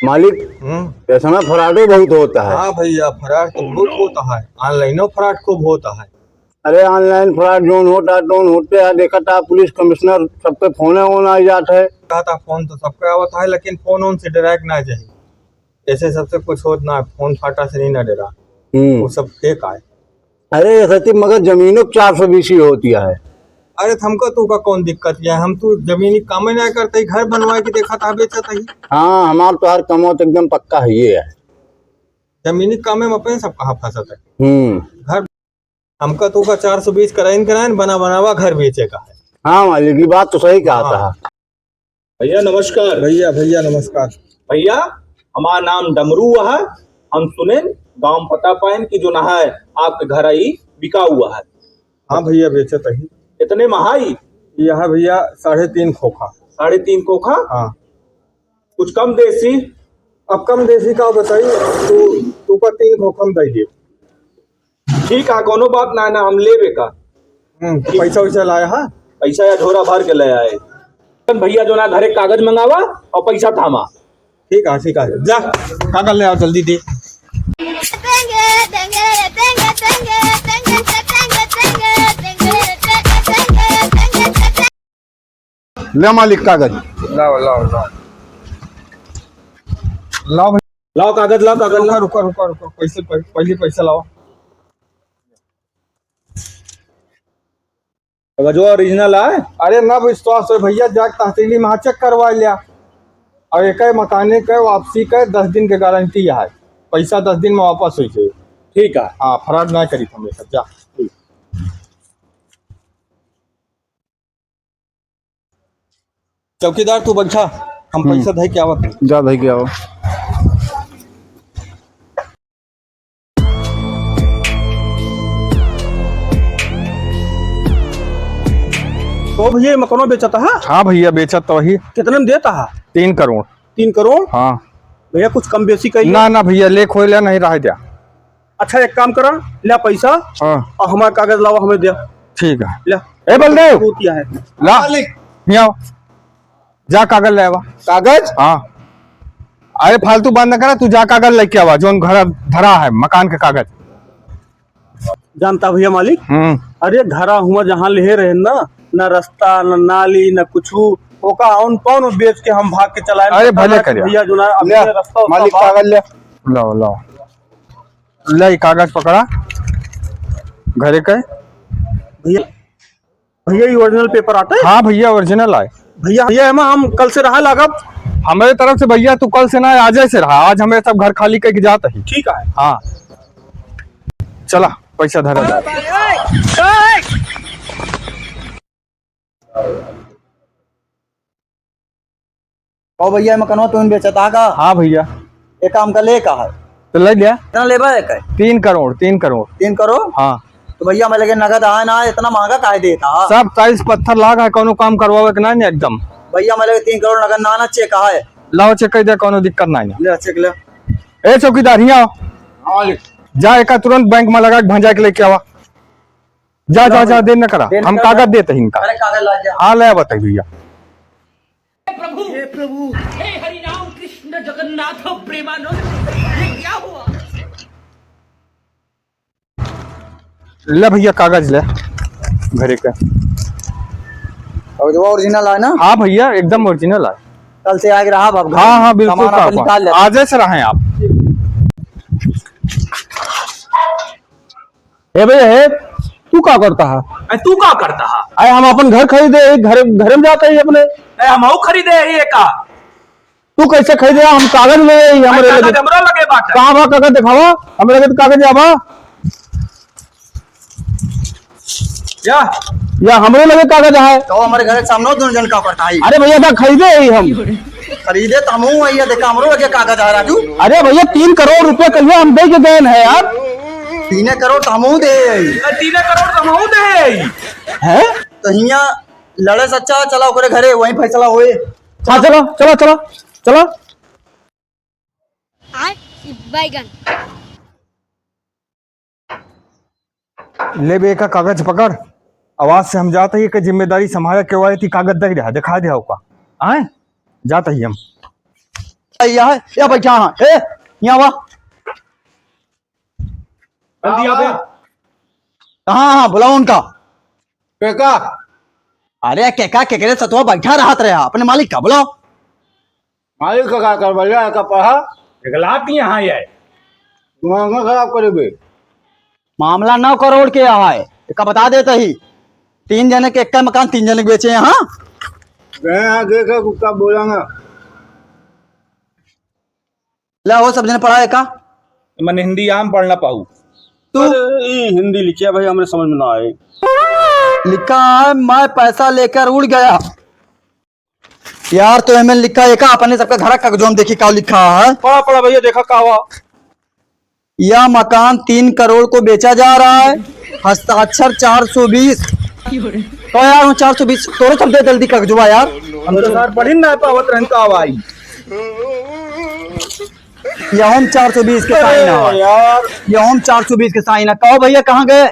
मालिक ऐसा ना फ्रॉड बहुत होता है। हाँ भैया, फ्रॉड तो बहुत होता है, ऑनलाइनो फ्रॉड खूब होता है। अरे ऑनलाइन फ्रॉड जोन होता टोन होते हैं, देखा था पुलिस कमिश्नर सबके फोन ऑन आ जाता है। था फोन तो सबका आवता है, लेकिन फोन ऑन से डायरेक्ट ना चाहिए। ऐसे सबसे कुछ होता ना, फोन फाटा से नहीं ना डरा, वो सब फेक है। अरे सचिव मगर जमीनों 420 होती है। अरे हमको तू का कौन दिक्कत है, हम तो जमीनी काम नहीं करते, घर बनवाए के देखा था बेचत ही। हाँ हमारा तो हर कमौत एकदम पक्का है ये है। जमीनी काम में अपने सब कहाँ फंसत है। घर हमका तो का 420 कराइन बना बनावा घर बेचे का है। हाँ मालिक की बात तो सही कहा था। भैया नमस्कार। भैया भैया नमस्कार। भैया हमारा नाम डमरू है, हम सुने गांव पता पाइन की जो नहा है आपके घर आई बिका हुआ है। हाँ भैया बेचत ही। इतने महाई यह भैया 3.5 खोखा। 3.5 खोखा। हाँ कुछ कम देसी। अब कम देसी का बताइए, तू का 3 खोखा में दे दियो। ठीक है, कोनो बात ना ना, हम लेबे का। पैसा वैसा लाया है? पैसा या झोरा भर के ले आए भैया, जो ना घरे कागज मंगावा और पैसा थामा। ठीक है जा कागज ले आओ जल्दी दे। ले मालिक कागज। लाओ लाओ लाओ लाओ लाओ कागज, लाओ कागज। रुको पैसे पहले पैसा लाओ। जो ओरिजिनल है। अरे ना विश्वास है भैया, जाके तहसीली में चेक करवा लिया, और एक मकाने के वापसी के 10 दिन के गारंटी है, पैसा 10 दिन में वापस हो जाए। ठीक है। हाँ फ्रॉड ना करी हमेशा। जा चौकीदार तू बैठा, हम पैसा दे के आवत। जा भाई के आओ। तो भैया मकानों बेचता है। हाँ भैया बेचत तो वही। कितने में देता है? 3 करोड़। 3 करोड़। हाँ भैया कुछ कम बेसी कही ना भैया, ले खोल लिया नहीं रह दिया। अच्छा एक काम करा, ले पैसा और हमारा कागज लावा हमें दे। ठीक है ले ए बलदेव है ला यहाँ आओ, जा कागज ले आवा। कागज? हाँ अरे फालतू बात न करा, तू जा कागज लेके आवा, जो घर धरा है मकान के कागज। जानता भैया मालिक, अरे धरा हुआ जहाँ ले रहे ना, न रास्ता न नाली न कुछ, ओका आउन पाउन बेच के हम भाग के चलाए। अरे भले करिया भैया जो ना अपने रास्ता मालिक कागज ले। लाओ लाओ ले कागज पकड़ा घरे के। भैया भैया ये ओरिजिनल पेपर आता है? हाँ भैया ओरिजिनल आए। भैया भैया हम कल से रहा लागब हमारे तरफ से भैया, तू कल से ना आज से रहा, आज हमें सब घर खाली करके जाता ही। ठीक है। हाँ चला पैसा धरा। ओ भैया मकानवा तुम बेचता का? हाँ भैया। एक काम का ले का है तो ले लिया। इतना लेबा है का? 3 करोड़। 3 करोड़। 3 करोड़। हाँ तो भैया मैं लगे नगद आए ना, इतना महंगा काहे देता? सब टाइल्स पत्थर लाग है, कोनो काम करवावे के नहीं एकदम। भैया मैं लगे 3 करोड़ नगद ना ना चेक है। लाओ चेक कर दे, कोनो दिक्कत नहीं। ले चेक ले। ए चौकीदार यहाँ आओ, जा एक तुरंत बैंक में लगा के भंजा के लेके आवा। जा जा जा, देर न करा, हम कागज देते इनका। अरे कागज ला जा। हाँ ले बताइए भैया। हे प्रभु हे हरि राम कृष्ण जगन्नाथ प्रेमानंद, ये क्या हुआ? ले भैया कागज ले घरे का। और जो ओरिजिनल है ना? हाँ भैया एकदम ओरिजिनल है। कल से आगे रहा बाप। हाँ हाँ बिल्कुल, निकाल ले। आज से रहे आप। ए भैया हे, तू क्या करता है? तू क्या करता है? अरे हम अपन घर खरीदे, घर में जाते ही अपने। हम खरीदे ये का। तू कैसे खरीदे? हम कागज ले हमारे लगे। हमरा लगे बात है। कहाँ बा कागज दिखावा, हमारे लगे कागज आवा या हमारे लगे कागज है। तो हमारे घर के सामने दोनों जन का करता है। अरे भैया खरीदे ही हम। खरीदे तो हम भैया, देखा हमरो लगे कागज है राजू। अरे भैया 3 करोड़ रुपए कल हम दे के गए हैं यार। 3 करोड़ तो हम दे। 3 करोड़ तो हम दे है तो हिया लड़े सच्चा चला ओकरे घरे, वहीं फैसला होए। हाँ चलो चलो चलो चलो। बैगन ले बे का कागज पकड़, आवाज से हम जाते ही कि जिम्मेदारी संभाले के वाले थी, कागज दे रहा दिखा दिया होगा। आए जाते ही हम। भैया है या बैठा हाँ ए यहाँ वा कहाँ हाँ बुलाओ उनका केका अरे केका केकरे सतुआ बैठा रहा रहा अपने मालिक का बुलाओ मालिक का क्या कर भैया का पढ़ा गलात यहाँ है दिमाग खराब करेगे। मामला 9 करोड़ के है इसका बता देता ही 3 जने के एक मकान 3 जने के बेचे हैं हाँ गए आगे का कुत्ता बोलेंगे। ला वो सब जने पढ़ा है का मैंने हिंदी आम पढ़ना पाऊ तू हिंदी लिखिया भाई हमें समझ में ना आए। लिखा है मैं पैसा लेकर उड़ गया यार तो एमएल लिखा है का अपने सबका घर का जो हम देखी का लिखा है पढ़ा पढ़ा भैया देखा का हुआ। यह मकान 3 करोड़ को बेचा जा रहा है हस्ताक्षर 420 तो यार वो 420 तोरो सब दे जल्दी कागजुआ यार हम तो सर पढ़ी ना पावत रहता हवाई यह हम 420 के साइन है यार यह हम 420 के साइन है कहो भैया कहाँ गए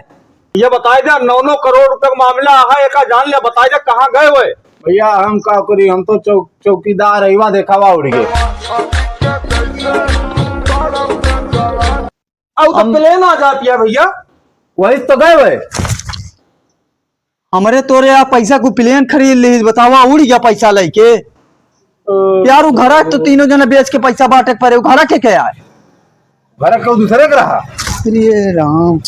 ये बताए जा 9 करोड़ रुपए का मामला है एक जान लिया बताए जा कहाँ गए हुए। भैया हम का करी हम तो चौकीदार रहीवा देखावा उड़ गए। अब तो प्लेन आ जाती है भैया वही तो गए हुए। हमारे तोरे यहाँ पैसा को प्लेन खरीद ली बतावा उड़ गया पैसा लेके यार वो घर तो तीनों जने बेच के पैसा बांटे पड़े वो घर के क्या है घर का दूसरे का रहा। अरे राम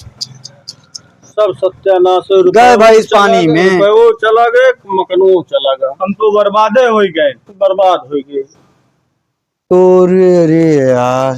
सब सत्यानाश गए भाई इस पानी में वो चला गए मकनो चला गया हम तो बर्बादे हो गए बर्बाद हो गए। तो रे यार